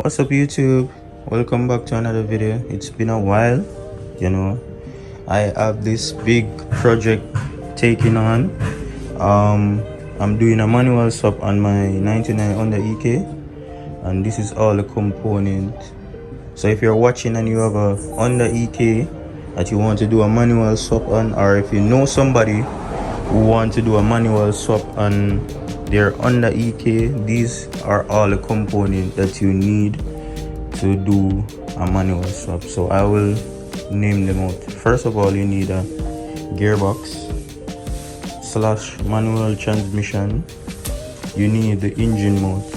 What's up YouTube? Welcome back to another video. It's been a while, I have this big project taking on. I'm doing a manual swap on my 99 Honda EK, and this is all the component. So if you're watching and you have a Honda EK that you want to do a manual swap on, or if you know somebody who want to do a manual swap on their Honda EK, these are all the components that you need to do a manual swap. So I will name them out. First of all, you need a gearbox / manual transmission. You need the engine mount.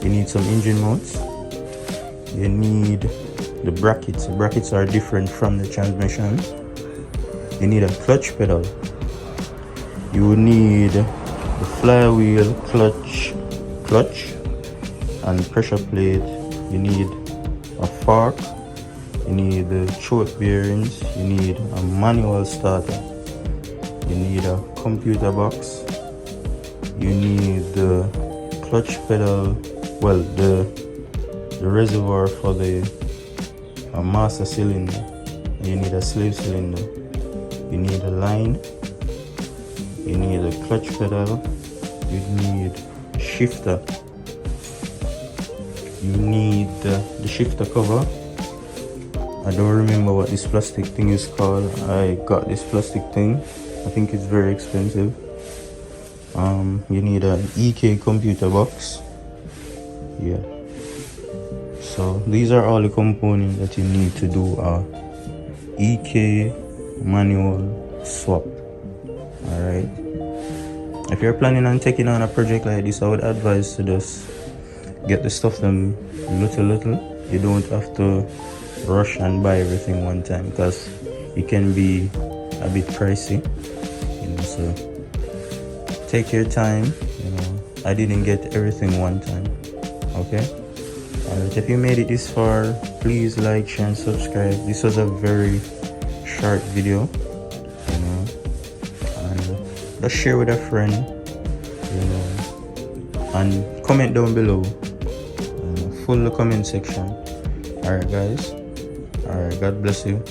You need some engine mounts. You need the brackets. The brackets are different from the transmission. You need a clutch pedal. You need the flywheel, clutch and pressure plate. You need a fork. You need the choke bearings. You need a manual starter. You need a computer box. You need the clutch pedal, the reservoir for the master cylinder. You need a slave cylinder. You need a line. You need a clutch pedal. You need shifter. You need the shifter cover. I don't remember what this plastic thing is called. I got this plastic thing. I think it's very expensive. You need an EK computer box. Yeah. So these are all the components that you need to do a EK manual swap. Alright. If you're planning on taking on a project like this, I would advise to just get the stuff done little. You don't have to rush and buy everything one time, because it can be a bit pricey. So take your time. I didn't get everything one time. Okay. Alright, if you made it this far, please like, share and subscribe. This was a very short video, and just share with a friend, and comment down below, full the comment section. Alright guys, alright, God bless you.